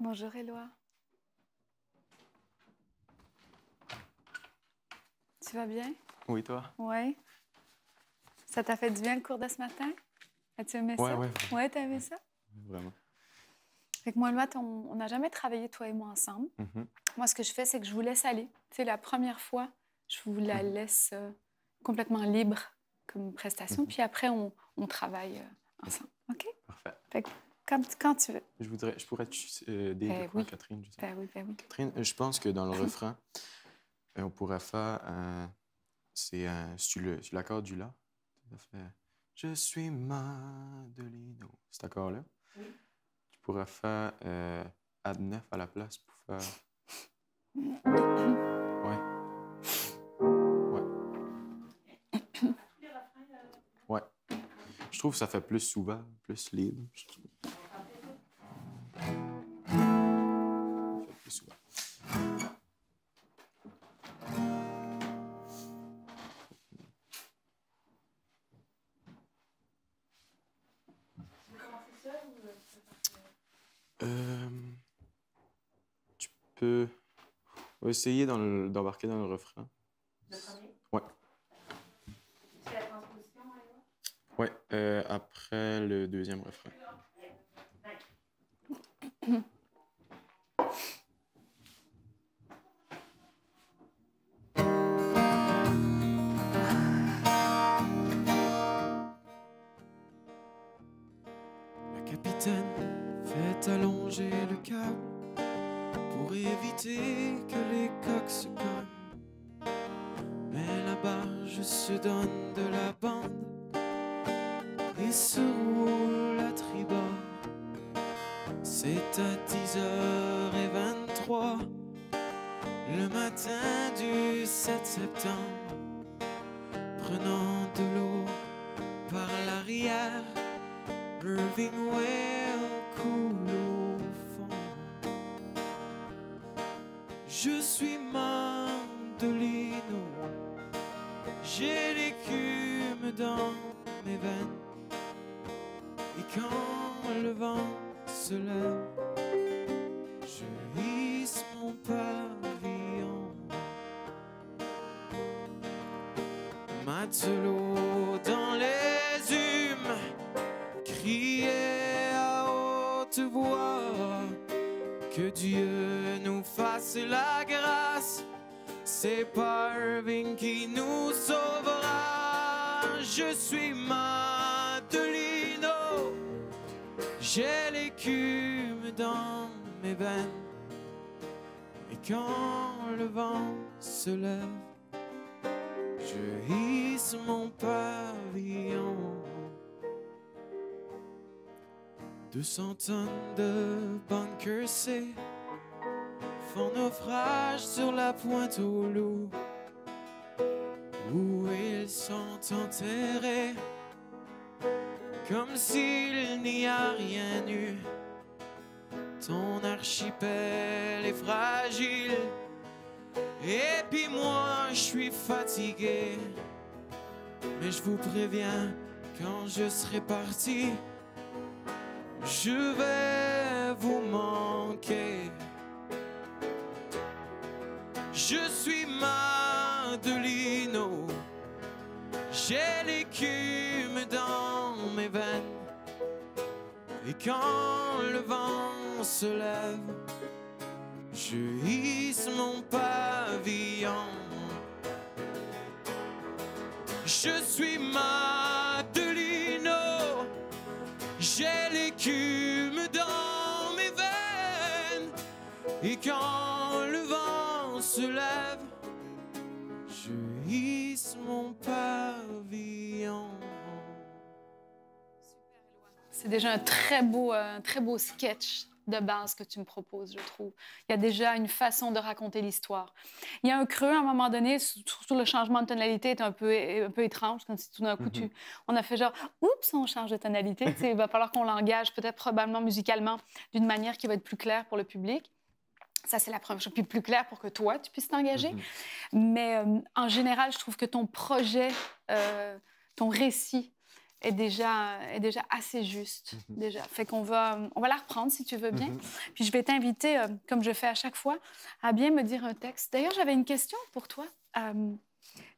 Bonjour, Éloi. Tu vas bien? Oui, toi? Oui. Ça t'a fait du bien le cours de ce matin? As-tu aimé ça? Ouais. Oui, t'as aimé ça? Vraiment. Fait que moi et Matt, on n'a jamais travaillé, toi et moi, ensemble. Moi, ce que je fais, c'est que je vous laisse aller. Tu sais, la première fois, je vous la laisse complètement libre comme prestation. Puis après, on travaille ensemble. OK? Parfait. Fait que quand tu veux. Je pourrais aider des fois Oui. Catherine. Ben oui. Catherine, je pense que dans le refrain, on pourrait faire c'est sur l'accord du La. Ça fait Je suis Madelino. Cet accord-là. Oui. Tu pourrais faire Ad 9 à la place pour faire. Ouais. Ouais. Je trouve que ça fait plus souvent, plus libre. Ça fait plus souvent. Tu peux essayer d'embarquer dans le refrain. Le premier? Ouais. C'est la transposition, Éloi? Ouais, après le deuxième refrain. La capitaine fait allonger le câble pour éviter que les coques se cognent. Mais la barge se donne de la bande et se roule à tribord. C'est à 10h23 le matin du 7 septembre. Prenant de l'eau par l'arrière, Irving Well coule au fond. Je suis Mandolino, j'ai l'écume dans mes veines. Et quand le vent se lève, je hisse mon pavillon. Matelot dans les humes, criez à haute voix que Dieu nous fasse la grâce. C'est pas Irving qui nous sauvera. Je suis Madelino, j'ai l'écume dans mes veines. Et quand le vent se lève, je hisse mon pavillon. 200 tonnes de bunkers C font naufrage sur la pointe aux loups, où ils sont enterrés comme s'il n'y a rien eu. Ton archipel est fragile, et puis moi je suis fatigué. Mais je vous préviens, quand je serai parti, je vais vous manquer. Je suis Madelino, j'ai l'écume dans mes veines. Et quand le vent se lève, je hisse mon pavillon. Je suis Madelino, j'ai l'écume dans mes veines. Et quand le vent se lève, je hisse mon pavillon. C'est déjà un très beau sketch de base que tu me proposes, je trouve. Il y a déjà une façon de raconter l'histoire. Il y a un creux à un moment donné, surtout le changement de tonalité est un peu étrange, comme si tout d'un coup, on a fait genre, oups, on change de tonalité. Il va falloir qu'on l'engage peut-être probablement musicalement d'une manière qui va être plus claire pour le public. Ça, c'est la première chose. Puis plus clair pour que toi, tu puisses t'engager. Mais en général, je trouve que ton projet, ton récit est déjà assez juste. Déjà. Fait qu'on va la reprendre, si tu veux bien. Puis je vais t'inviter, comme je fais à chaque fois, à bien me dire un texte. D'ailleurs, j'avais une question pour toi.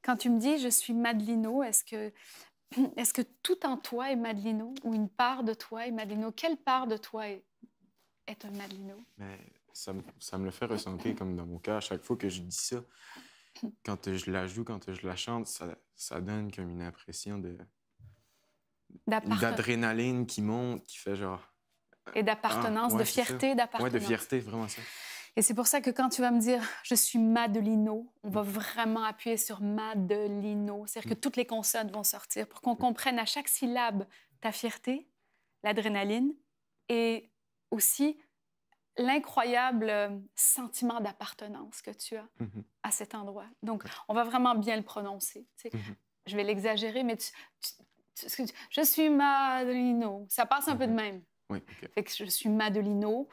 Quand tu me dis « je suis Madelino », est-ce que tout en toi est Madelino ou une part de toi est Madelino? Quelle part de toi est un Madelino? Mais ça me le fait ressentir comme dans mon cœur. À chaque fois que je dis ça, quand je la joue, quand je la chante, ça donne comme une impression d'adrénaline qui monte, qui fait genre... Et d'appartenance, ouais, de fierté, d'appartenance. Oui, de fierté, vraiment ça. Et c'est pour ça que quand tu vas me dire « je suis Madelino », on va vraiment appuyer sur Madelino. C'est-à-dire que toutes les consonnes vont sortir pour qu'on comprenne à chaque syllabe ta fierté, l'adrénaline et aussi l'incroyable sentiment d'appartenance que tu as à cet endroit. Donc, on va vraiment bien le prononcer. Tu sais. Je vais l'exagérer, mais je suis Madelino. Ça passe un peu de même. Oui, OK. Fait que je suis Madelino.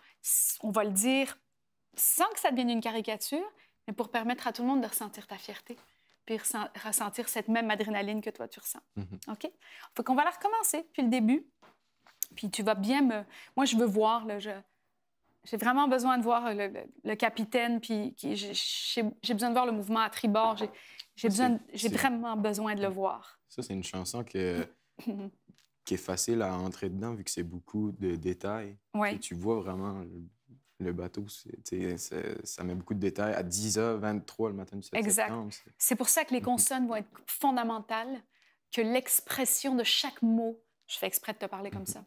On va le dire sans que ça devienne une caricature, mais pour permettre à tout le monde de ressentir ta fierté, puis ressentir cette même adrénaline que toi, tu ressens. OK? Fait qu'on va la recommencer depuis le début. Puis tu vas bien me... Moi, je veux voir, là, j'ai vraiment besoin de voir le capitaine, puis j'ai besoin de voir le mouvement à tribord. J'ai vraiment besoin de le voir. Ça, c'est une chanson qui est facile à entrer dedans, vu que c'est beaucoup de détails. Ouais. Et tu vois vraiment le bateau, ça met beaucoup de détails. À 10h23 le matin du 7 septembre. C'est pour ça que les consonnes vont être fondamentales, que l'expression de chaque mot, je fais exprès de te parler comme ça,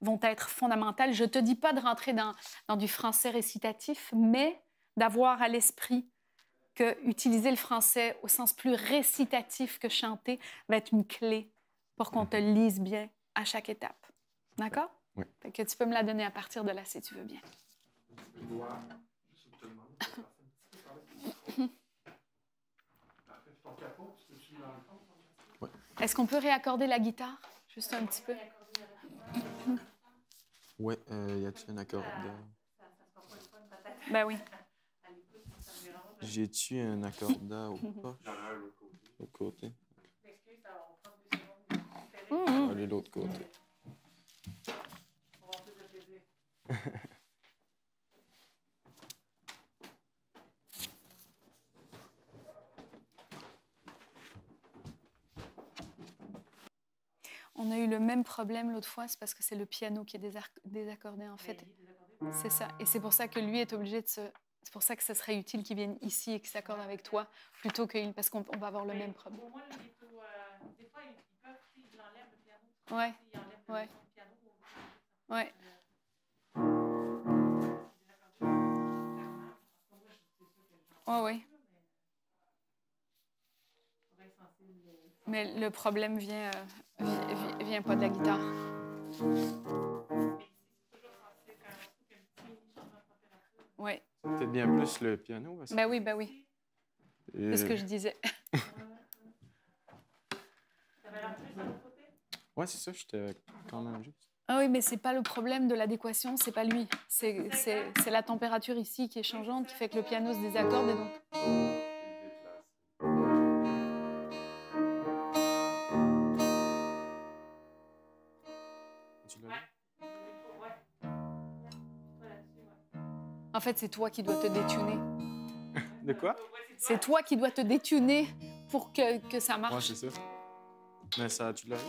vont être fondamentales. Je ne te dis pas de rentrer dans du français récitatif, mais d'avoir à l'esprit que utiliser le français au sens plus récitatif que chanter va être une clé pour qu'on te lise bien à chaque étape. D'accord? Oui. Fait que tu peux me la donner à partir de là, si tu veux bien. Est-ce qu'on peut réaccorder la guitare? Juste un petit peu. Oui, y a-t-il un accord Ben oui. J'ai-tu un accorda au poche? Au côté. On va aller de l'autre côté. On a eu le même problème l'autre fois, c'est parce que c'est le piano qui est désaccordé, en fait. C'est ça. Et c'est pour ça que lui est obligé de se... C'est pour ça que ce serait utile qu'il vienne ici et qu'il s'accorde avec toi, plutôt que... Parce qu'on va avoir le même problème. Pour moi, des fois, ils peuvent, ils enlèvent le piano. Ouais. Ils enlèvent Ouais. le piano. Ouais. Oh, oui. Mais le problème vient pas de la guitare. Oui. Peut-être bien plus le piano. Ben oui, ben oui. C'est ce que je disais. Oui, c'est ça, j'étais quand même juste. Ah oui, mais c'est pas le problème de l'adéquation, c'est pas lui. C'est la température ici qui est changeante, qui fait que le piano se désaccorde et donc... En fait, c'est toi qui dois te détuner. De quoi? C'est toi qui dois te détuner pour que ça marche. Ouais, c'est ça. Mais ça, tu l'as vu?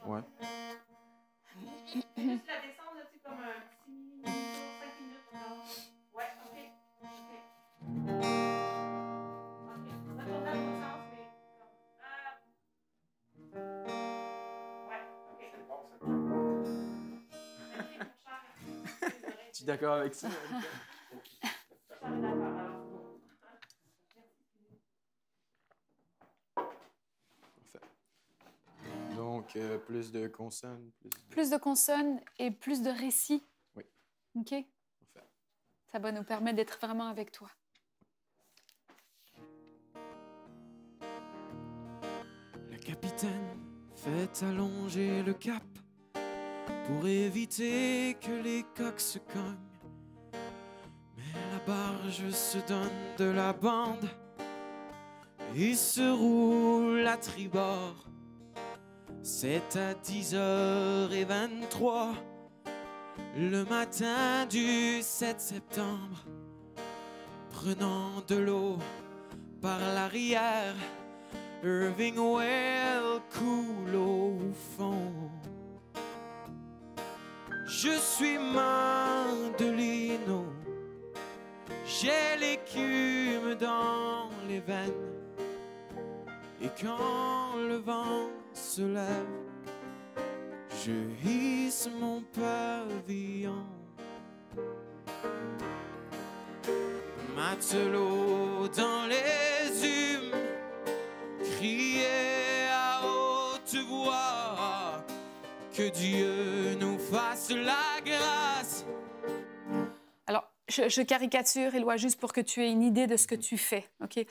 Ouais. Juste la descendre, là, comme un petit 5 minutes. Ouais, OK. Ça tourne dans l'autre sens, mais Tu es d'accord avec ça? Donc, plus de consonnes. Plus de consonnes et plus de récits. Oui. OK? Parfait. Ça va nous permettre d'être vraiment avec toi. Le capitaine fait allonger le cap pour éviter que les coques se cognent. barge se donne de la bande et se roule à tribord. C'est à 10h23 le matin du 7 septembre. Prenant de l'eau par l'arrière, Irving Well coule au fond. Je suis Mandelino, j'ai l'écume dans les veines. Et quand le vent se lève, je hisse mon pavillon. Matelot dans les humes, criez à haute voix que Dieu nous fasse la grâce. Alors, je caricature, Éloi, juste pour que tu aies une idée de ce que tu fais, OK?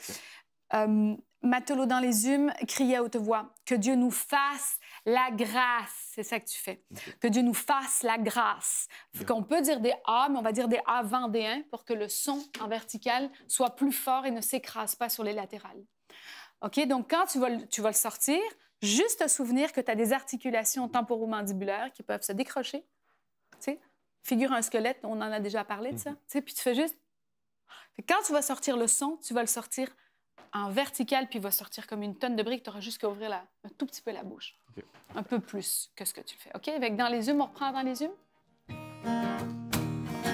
Matelot dans les humes, crier à haute voix, que Dieu nous fasse la grâce. C'est ça que tu fais. Okay. Que Dieu nous fasse la grâce. Qu'on peut dire des A, mais on va dire des A vendéens pour que le son en vertical soit plus fort et ne s'écrase pas sur les latérales. OK? Donc, quand tu vas le sortir, juste te souvenir que tu as des articulations temporomandibulaires qui peuvent se décrocher. Tu sais, figure un squelette, on en a déjà parlé de ça. Tu sais, puis tu fais juste... Quand tu vas sortir le son, tu vas le sortir en vertical, puis il va sortir comme une tonne de briques. Tu auras juste qu'à ouvrir un tout petit peu la bouche. Okay. Un peu plus que ce que tu fais. OK? Avec dans les humes, on reprend dans les humes.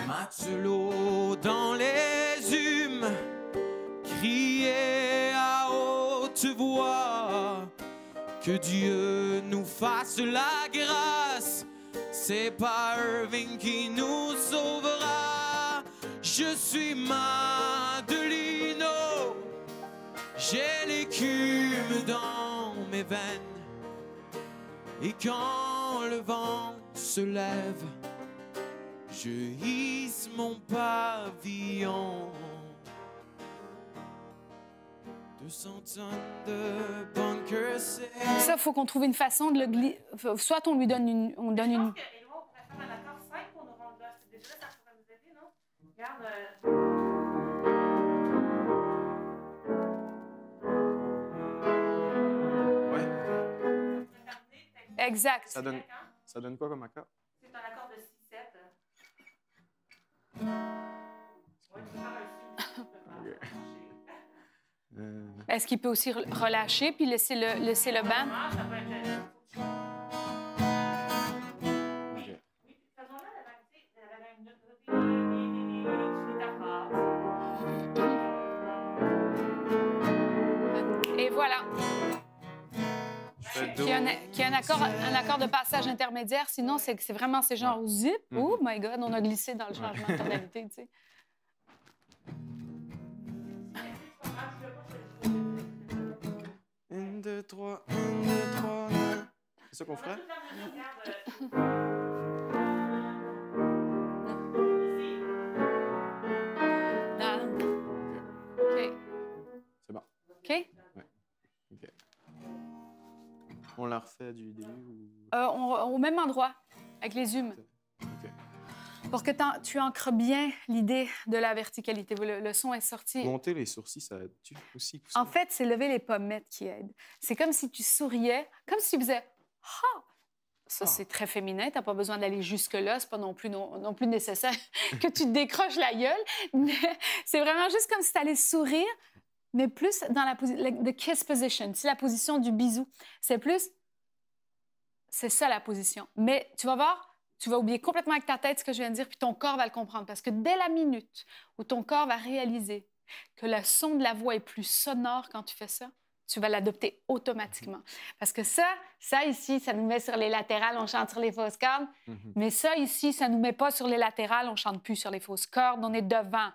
Matelot dans les humes, criez à haute voix que Dieu nous fasse la grâce. C'est pas Irving qui nous sauvera. Je suis Mandelino, j'ai l'écume dans mes veines. Et quand le vent se lève, je hisse mon pavillon. 200 tonnes de bunkers, c'est... Ça, il faut qu'on trouve une façon de le glisser. Soit on lui donne une... On donne une... Je pense que Éloi pourrait faire un accord 5 pour nous rendre là. Déjà, ça pourrait nous aider, non? Regarde... Exact. Ça donne quoi comme accord? C'est un accord de 6-7. Ouais, tu parles aussi. Est-ce qu'il peut aussi relâcher puis laisser le band? Ah, ça peut être... Okay. Oui, faisons-la la vague, Et voilà. Qu'il y a un accord de passage intermédiaire. Sinon, c'est vraiment ces genres zip. Oh my God, on a glissé dans le changement de tonalité, tu sais. 1, 2, 3, 1, 2, 3. C'est ça qu'on ferait? OK. C'est bon. OK? Ouais. OK. On la refait du début ou... Au même endroit, avec les humes. OK. Pour que tu ancres bien l'idée de la verticalité. Le son est sorti. Monter les sourcils, ça aide-tu aussi? En fait, c'est lever les pommettes qui aide. C'est comme si tu souriais, comme si tu faisais « Ha! » Ça, c'est très féminin. Tu n'as pas besoin d'aller jusque-là. Ce n'est pas non plus nécessaire que tu te décroches la gueule. Mais c'est vraiment juste comme si tu allais sourire, mais plus dans la position the kiss position. C'est la position du bisou. C'est plus... C'est ça, la position. Mais tu vas voir, tu vas oublier complètement avec ta tête ce que je viens de dire, puis ton corps va le comprendre. Parce que dès la minute où ton corps va réaliser que le son de la voix est plus sonore quand tu fais ça, tu vas l'adopter automatiquement. Parce que ça ici, ça nous met sur les latérales, on chante sur les fausses cordes. Mais ça ici, ça nous met pas sur les latérales, on chante plus sur les fausses cordes, on est devant.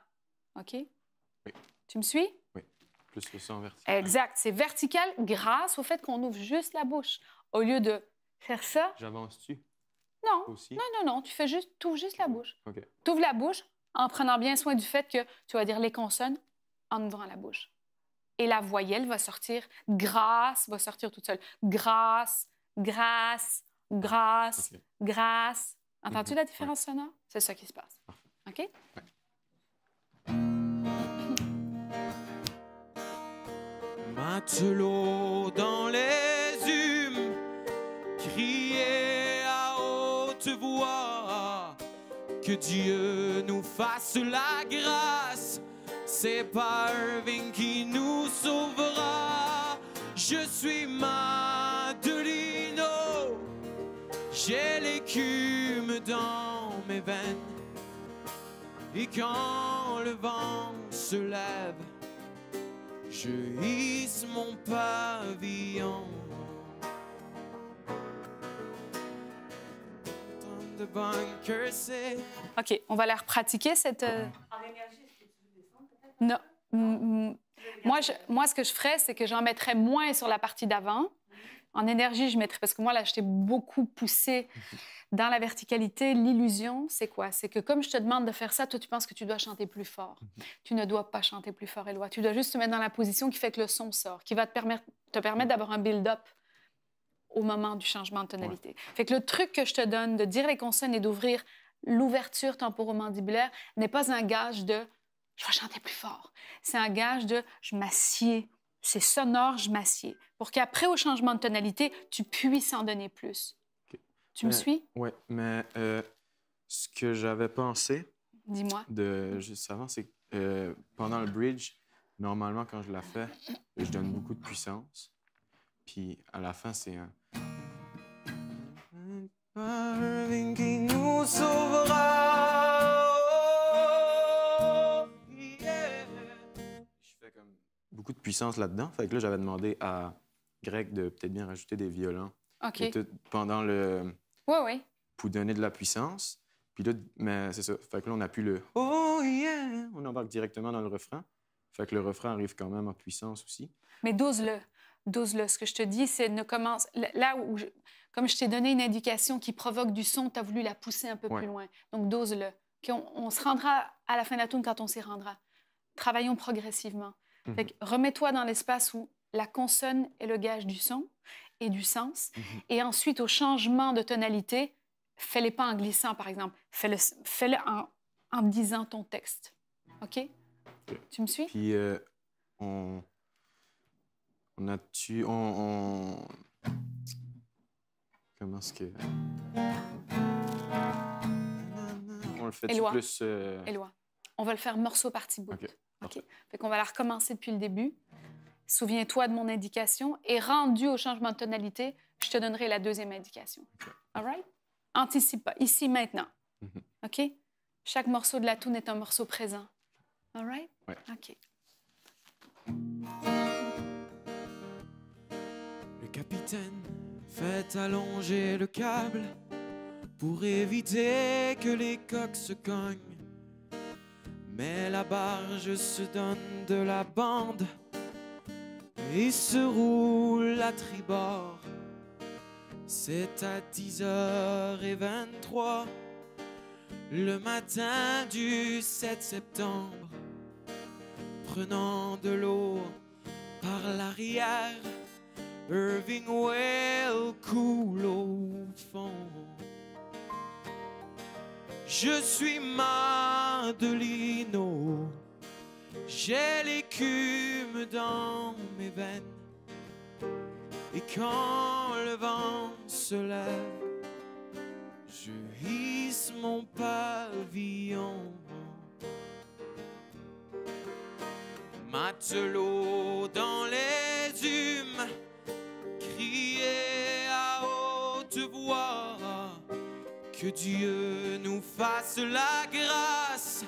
OK? Oui. Tu me suis? Oui. Plus le son vertical. Exact. C'est vertical grâce au fait qu'on ouvre juste la bouche. Au lieu de faire ça... J'avance-tu? Non. Aussi? Non. Tu fais juste, t'ouvres juste la bouche. OK. T'ouvres la bouche en prenant bien soin du fait que tu vas dire les consonnes en ouvrant la bouche. Et la voyelle va sortir, grâce va sortir toute seule. Grâce, grâce, grâce, OK. grâce. Entends-tu la différence sonore? C'est ça qui se passe. OK? Ouais. Matelot dans les humes, criez à haute voix que Dieu nous fasse la grâce. C'est pas Irving qui nous sauvera. Je suis Madelino, j'ai l'écume dans mes veines. Et quand le vent se lève, je hisse mon pavillon. De bunker, c'est... OK, on va la repratiquer, cette... En énergie, est-ce que tu veux descendre peut-être? Non. Moi, ce que je ferais, c'est que j'en mettrais moins sur la partie d'avant. En énergie, je mettrais... Parce que moi, là, je t'ai beaucoup poussé dans la verticalité. L'illusion, c'est quoi? C'est que comme je te demande de faire ça, toi, tu penses que tu dois chanter plus fort. Tu ne dois pas chanter plus fort, Éloi. Tu dois juste te mettre dans la position qui fait que le son sort, qui va te permettre d'avoir un build-up au moment du changement de tonalité. Ouais. Fait que le truc que je te donne de dire les consonnes et d'ouvrir l'ouverture temporomandibulaire n'est pas un gage de « je vais chanter plus fort ». C'est un gage de « je m'assieds ». C'est sonore, je m'assieds. Pour qu'après, au changement de tonalité, tu puisses en donner plus. Okay. Tu me suis? Oui, mais ce que j'avais pensé... Dis-moi. Juste avant, c'est que pendant le bridge, normalement, quand je la fais, je donne beaucoup de puissance. Puis à la fin, c'est un... qui nous sauvera. Je fais comme beaucoup de puissance là-dedans. Fait que là, j'avais demandé à Greg de peut-être bien rajouter des violons. OK. Pendant le... Oui, oui. Pour donner de la puissance. Puis là, mais c'est ça. Fait que là, on appuie le « Oh yeah ». On embarque directement dans le refrain. Fait que le refrain arrive quand même en puissance aussi. Mais dose-le. Dose-le. Ce que je te dis, c'est ne commence... Là où, comme je t'ai donné une indication qui provoque du son, tu as voulu la pousser un peu plus loin. Donc, dose-le. On se rendra à la fin de la tune quand on s'y rendra. Travaillons progressivement. Fait que remets-toi dans l'espace où la consonne est le gage du son et du sens. Et ensuite, au changement de tonalité, fais-les pas en glissant, par exemple. Fais-le en disant ton texte. OK? Tu me suis? Puis, on a-tu... Comment est-ce que... On le fait plus... Éloi. On va le faire morceau partie bout. OK. Fait qu'on va la recommencer depuis le début. Souviens-toi de mon indication. Et rendu au changement de tonalité, je te donnerai la deuxième indication. All right? Anticipe pas. Ici, maintenant. OK? Chaque morceau de la toune est un morceau présent. All right? Oui. OK. Le capitaine fait allonger le câble pour éviter que les coques se cognent. Mais la barge se donne de la bande et se roule à tribord. C'est à 10h23 le matin du 7 septembre. Prenant de l'eau par l'arrière, Irving Well coule au fond. Je suis Madelino, j'ai l'écume dans mes veines. Et quand le vent se lève, je hisse mon pavillon. Matelot dans les humes, criez à haute voix que Dieu nous fasse la grâce.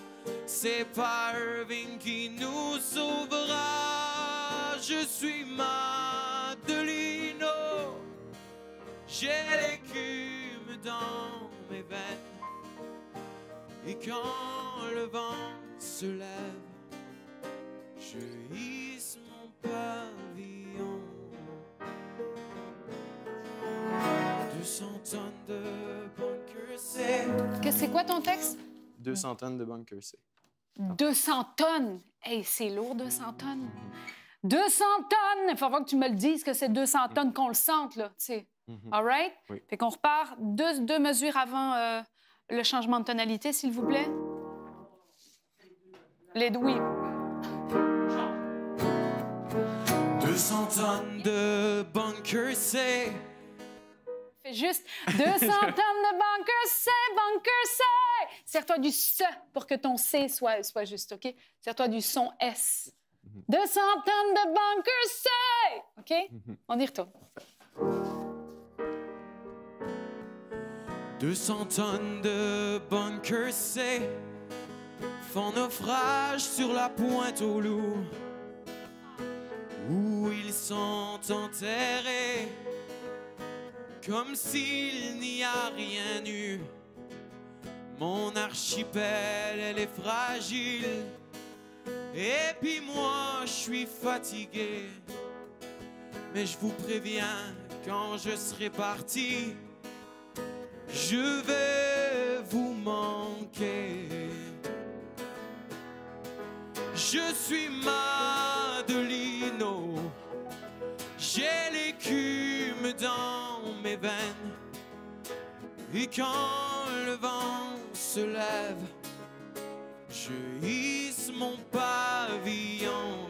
C'est pas Irving qui nous sauvera. Je suis Madelino, j'ai l'écume dans mes veines. Et quand le vent se lève, je hisse mon pavillon. 200 tonnes de bunker C. C'est quoi ton texte? 200 tonnes de bunker C. 200 tonnes! Hey, c'est lourd, 200 tonnes. 200 tonnes! Il faut voir que tu me le dises que c'est 200 tonnes qu'on le sente, là, tu sais. All right? Oui. Fait qu'on repart deux mesures avant le changement de tonalité, s'il vous plaît. Oui. 200 tonnes de bunker, c'est... Fais juste 200 tonnes de bunker, c'est. Serre-toi du se pour que ton C soit juste, OK? Serre-toi du son S. 200 tonnes de bunker, c'est. OK? On y retourne. 200 tonnes de bunker, c'est... font naufrage sur la pointe aux loups, où ils sont enterrés, comme s'il n'y a rien eu. Mon archipel, elle est fragile, et puis moi, je suis fatigué. Mais je vous préviens, quand je serai parti, je vais vous manquer. Je suis Madelino, j'ai l'écume dans mes veines, et quand le vent se lève, je hisse mon pavillon.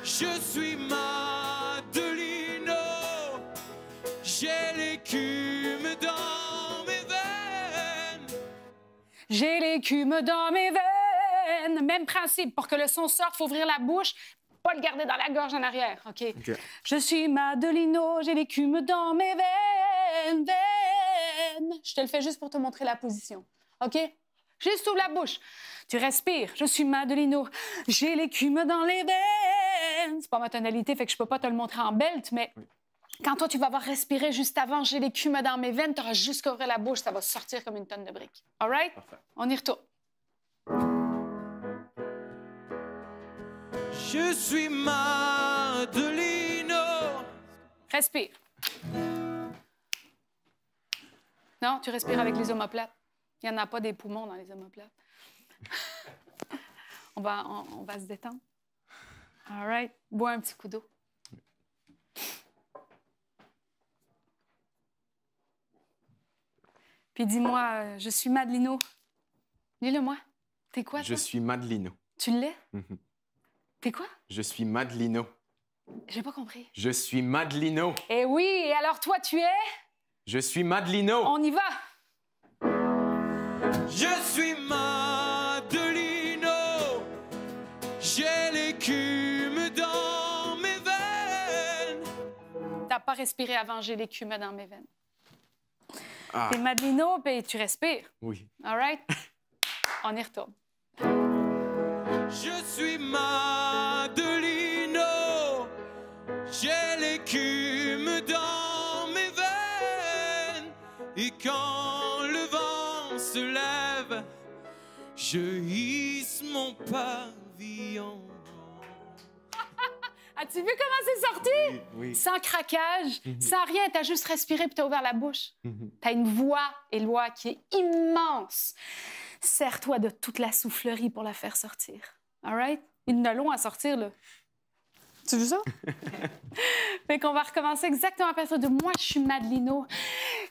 Je suis Madelino, j'ai l'écume dans mes veines. J'ai l'écume dans mes veines. Même principe, pour que le son sorte, il faut ouvrir la bouche, pas le garder dans la gorge en arrière, OK? Je suis Madelino, j'ai l'écume dans mes veines, veines. Je te le fais juste pour te montrer la position, OK? Juste ouvre la bouche. Tu respires. Je suis Madelino, j'ai l'écume dans les veines. C'est pas ma tonalité, fait que je peux pas te le montrer en belt, mais... Quand toi, tu vas avoir respiré juste avant, j'ai l'écume dans mes veines, tu auras juste qu'à ouvrir la bouche, ça va sortir comme une tonne de briques. All right? Parfait. On y retourne. Je suis Madelino. Respire. Non, tu respires avec les omoplates. Il n'y en a pas des poumons dans les omoplates. on va se détendre. All right? Bois un petit coup d'eau. Puis dis-moi, je suis Madelino. Dis-le-moi. T'es quoi, toi? Je suis Madelino. Tu l'es? T'es quoi? Je suis Madelino. J'ai pas compris. Je suis Madelino. Eh oui, et alors toi, tu es? Je suis Madelino. On y va! Je suis Madelino, j'ai l'écume dans mes veines. T'as pas respiré avant, j'ai l'écume dans mes veines. Ah, T'es Madelino, puis tu respires. oui. All right? On y retourne. Je suis Madelino, j'ai l'écume dans mes veines. Et quand le vent se lève, je hisse mon pavillon. As-tu vu comment c'est sorti? Oui. Sans craquage, sans rien, t'as juste respiré puis t'as ouvert la bouche. T'as une voix, Éloi, qui est immense. Sers-toi de toute la soufflerie pour la faire sortir. All right? Il y en a long à sortir, là. Tu veux ça? Fait qu'on va recommencer exactement à partir de moi, je suis Madelino.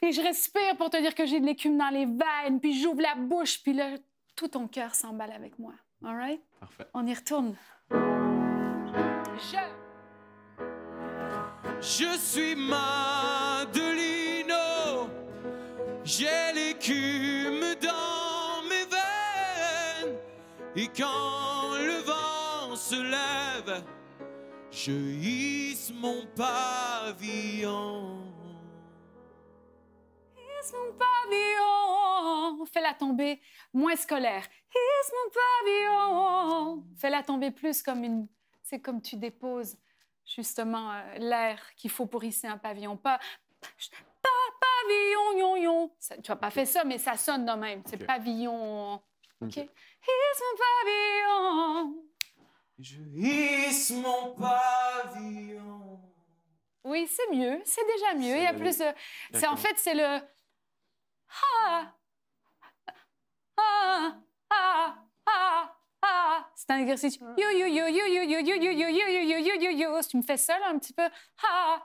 Et je respire pour te dire que j'ai de l'écume dans les veines, puis j'ouvre la bouche, puis là, tout ton cœur s'emballe avec moi. All right? Parfait. On y retourne. Je suis Madelino, j'ai l'écume dans mes veines. Et quand le vent se lève, je hisse mon pavillon. Hisse mon pavillon. Fais-la tomber moins scolaire. Hisse mon pavillon. Fais-la tomber plus comme une... C'est comme tu déposes justement l'air qu'il faut pour hisser un pavillon. Pas pavillon, yon, yon. Ça, tu n'as pas fait ça, mais ça sonne de même. C'est OK. pavillon. OK? OK. Hisse mon pavillon. Je hisse mon pavillon. Oui, c'est mieux. C'est déjà mieux. Il y a plus de... C'est, en D'accord. fait, c'est le... Ah! Ah! Ah! Ah! Ah! C'est un exercice. Yo, yo, yo, yo, yo, yo, yo, yo, yo, yo, yo, yo, yo, yo, yo. Si tu me fais ça, là, un petit peu. Ah!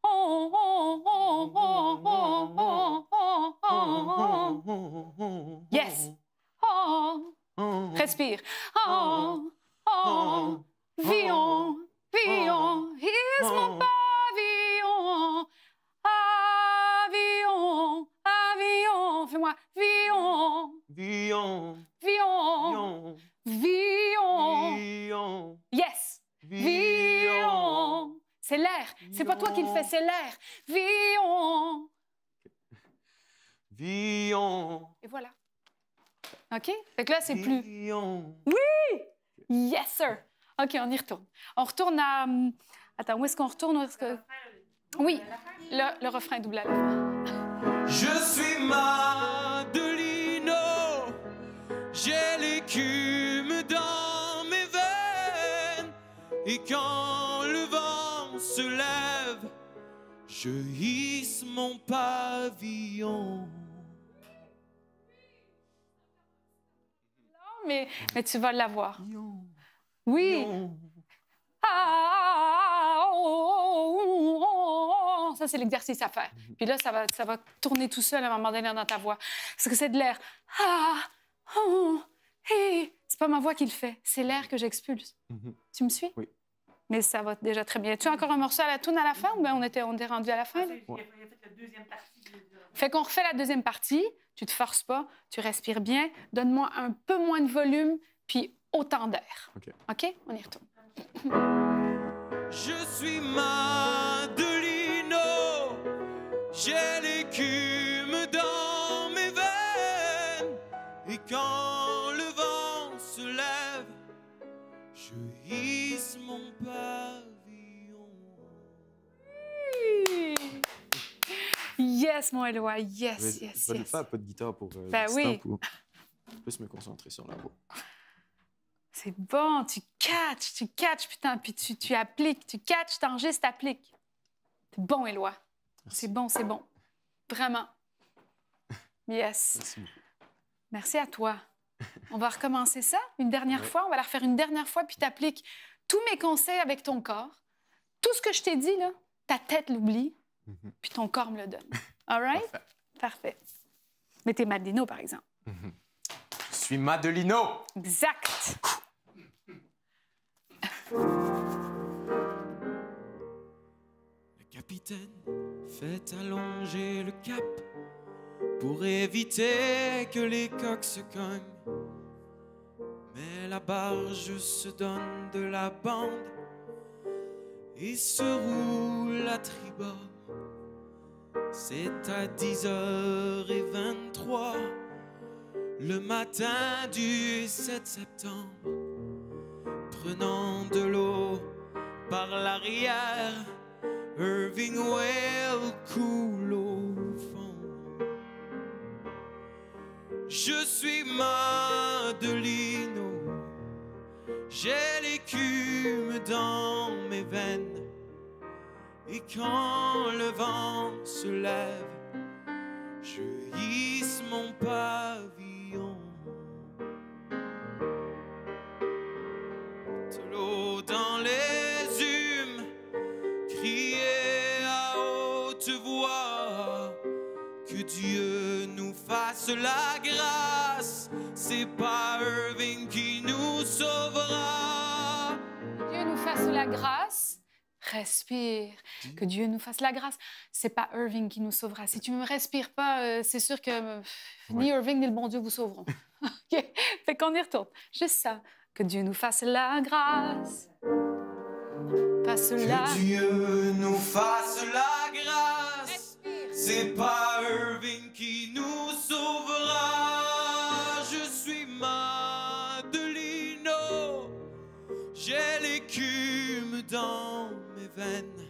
Oh, oh, oh, oh, oh, oh, oh, oh. Yes! Oh! Respire. Oh! Oh! Villon, Villon, here's mon pavillon. Avion, avion, fais-moi Villon, Villon, Villon, Villon, Villon. Villon, Yes, Villon. Villon. C'est l'air. C'est pas toi qui le fais, c'est l'air. Villon. Villon. Et voilà. OK? Fait que là, c'est plus... Villon. Yes, sir. OK, on y retourne. On retourne à... Attends, où est-ce qu'on retourne? Où est-ce que... Oui, le refrain double à la fin. Je suis Madelino, j'ai l'écume dans mes veines, et quand le vent se lève, je hisse mon pavillon. Mais tu vas l'avoir. Villon. Oui. Villon. Ah, oh, oh, oh, oh, oh. Ça, c'est l'exercice à faire. Puis là, ça va tourner tout seul à un moment donné dans ta voix. Parce que c'est de l'air. Ah, oh, hey. C'est pas ma voix qui le fait, c'est l'air que j'expulse. Tu me suis? Oui. Mais ça va déjà très bien. Tu as encore un morceau à la toune à la fin ou bien on est rendu à la fin? Là? Il a fait la deuxième partie. Fait qu'on refait la deuxième partie. Tu te forces pas, tu respires bien. Donne-moi un peu moins de volume, puis autant d'air. OK. OK? On y retourne. Je suis Madelino, j'ai l'écume dans mes veines, et quand le vent se lève, je hisse mon pavillon. Yes, mon Éloi. Yes, Je vais yes, le yes. faire pas de guitare pour Ben l'instant, oui. pour plus me concentrer sur la voix. C'est bon, tu catches, putain, puis tu appliques, tu catches, t'enregistres, t'appliques. C'est bon, Éloi. Merci. C'est bon, c'est bon. Vraiment. Yes. Merci beaucoup. Merci à toi. On va recommencer ça une dernière Ouais. fois. On va la refaire une dernière fois, puis t'appliques tous mes conseils avec ton corps. Tout ce que je t'ai dit, là, ta tête l'oublie, puis ton corps me le donne. All right? Parfait. Parfait. Mais t'es Madelino, par exemple. Je suis Madelino. Exact. Le capitaine fait allonger le cap pour éviter que les coques se cognent. Mais la barge se donne de la bande et se roule à tribord. C'est à 10h23 le matin du 7 septembre. Prenant de l'eau par l'arrière, Irving Whale coule au fond. Je suis Madelino, j'ai l'écume dans mes veines, et quand le vent se lève, je hisse mon pavillon. De l'eau dans les humes, crier à haute voix que Dieu nous fasse la grâce. C'est pas Irving qui nous sauvera. Dieu nous fasse la grâce. Respire. Que Dieu nous fasse la grâce. C'est pas Irving qui nous sauvera. Si tu ne me respires pas, c'est sûr que ni Irving ni le bon Dieu vous sauveront. OK? Fait qu'on y retourne. Juste ça. Que Dieu nous fasse la grâce. Fasse la... Que Dieu nous fasse la grâce. C'est pas Irving qui nous sauvera. Je suis Madelino, j'ai l'écume dans mes veines,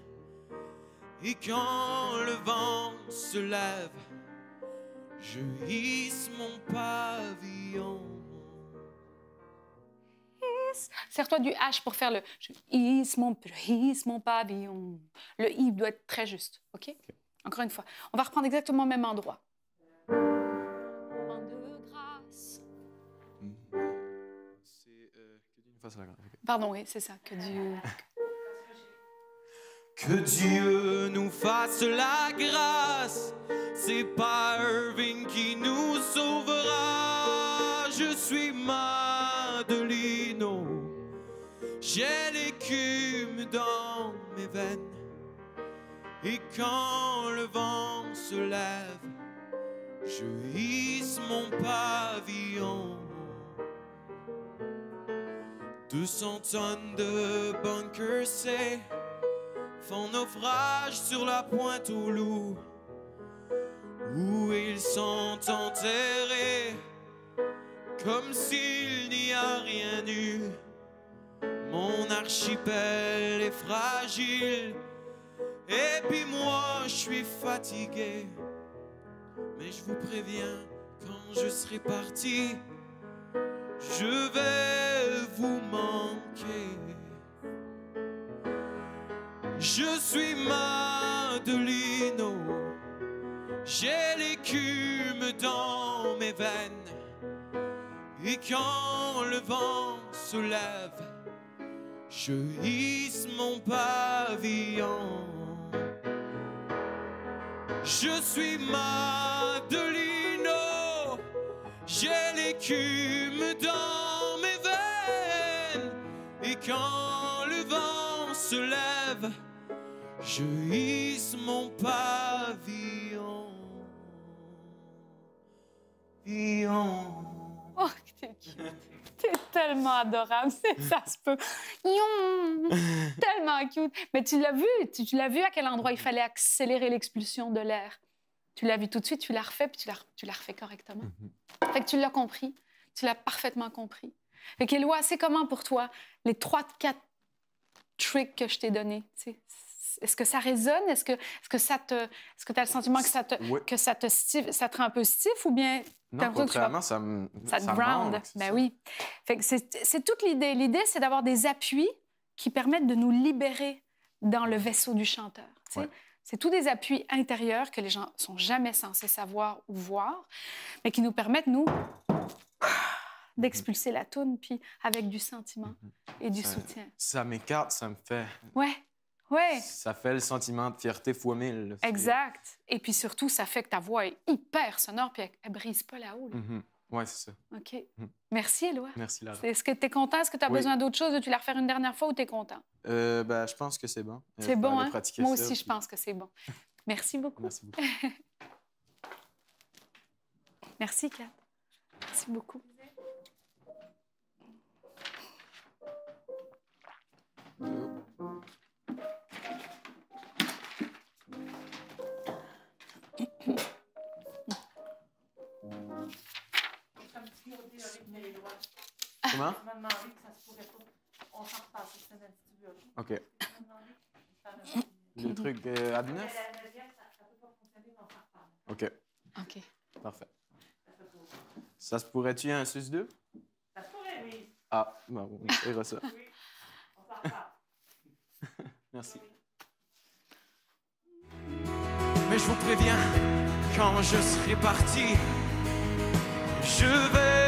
et quand le vent se lève, je hisse mon pavillon. Sers-toi du H pour faire le je hisse mon pavillon. Le I doit être très juste, OK? Encore une fois. On va reprendre exactement au même endroit. Moment de grâce. C'est que Dieu nous fasse la grâce. OK. Pardon, oui, c'est ça. Que Dieu... Que Dieu nous fasse la grâce. C'est pas Irving qui nous sauvera. Je suis Madelino, j'ai l'écume dans mes veines. Et quand le vent se lève, je hisse mon pavillon. 200 tonnes de bunkers, c'est font naufrage sur la pointe aux loups, où ils sont enterrés, comme s'il n'y a rien eu. Mon archipel est fragile, et puis moi je suis fatigué. Mais je vous préviens, quand je serai parti, je vais vous manquer. Je suis Madelino, j'ai l'écume dans mes veines. Et quand le vent se lève, je hisse mon pavillon. Je suis Madelino, j'ai l'écume dans mes veines. Et quand le vent se lève, je hisse mon pavillon. Oh, t'es cute. T'es tellement adorable, ça se peut. Tellement cute. Mais tu l'as vu, tu l'as vu à quel endroit il fallait accélérer l'expulsion de l'air. Tu l'as vu tout de suite, tu l'as refait, puis tu l'as refait correctement. Fait que tu l'as compris, tu l'as parfaitement compris. Fait que Éloi, c'est comment pour toi les 3-4 tricks que je t'ai donnés? Est-ce que ça résonne? Est-ce que tu as le sentiment que ça te, Oui. que ça te rend un peu stiff ou bien... Non, contrairement, ça te me ground. manque, c'est Ben ça. oui. Fait que c'est toute l'idée. L'idée, c'est d'avoir des appuis qui permettent de nous libérer dans le vaisseau du chanteur. Tu sais. Ouais. C'est tous des appuis intérieurs que les gens sont jamais censés savoir ou voir, mais qui nous permettent, nous, d'expulser la toune, puis avec du sentiment et du soutien. Ça m'écarte, ça me fait... Ouais, ouais. Ça fait le sentiment de fierté fois 1000. Là. Exact. Et puis surtout, ça fait que ta voix est hyper sonore, puis elle brise pas là-haut. Là. Oui, c'est ça. OK. Merci, Éloi. Merci, Lara. Est-ce que tu es content? Est-ce que tu as Oui. besoin d'autre chose? Veux-tu la refaire une dernière fois ou tu es content? Ben, je pense que c'est bon. C'est bon, hein? Pratiquer Moi ça, aussi, je puis- pense que c'est bon. Merci beaucoup. Merci beaucoup. Merci, Kat. Merci beaucoup. Un petit mot de avec mes doigts. Comment? Tu m'as demandé que ça se pourrait pas. On s'en repasse cette semaine si tu veux. OK. Tu m'as demandé de faire un- Le truc à Mais 9? la neuvième, ça peut pas fonctionner, mais on s'en reparle. OK, OK. parfait. Ça peut pas. Ça se pourrait-tu un sus-2? Ça se pourrait, oui. Ah, ben, on essaiera ça. Oui. On s'en reparle. Merci. Mais je vous préviens, quand je serai parti, je vais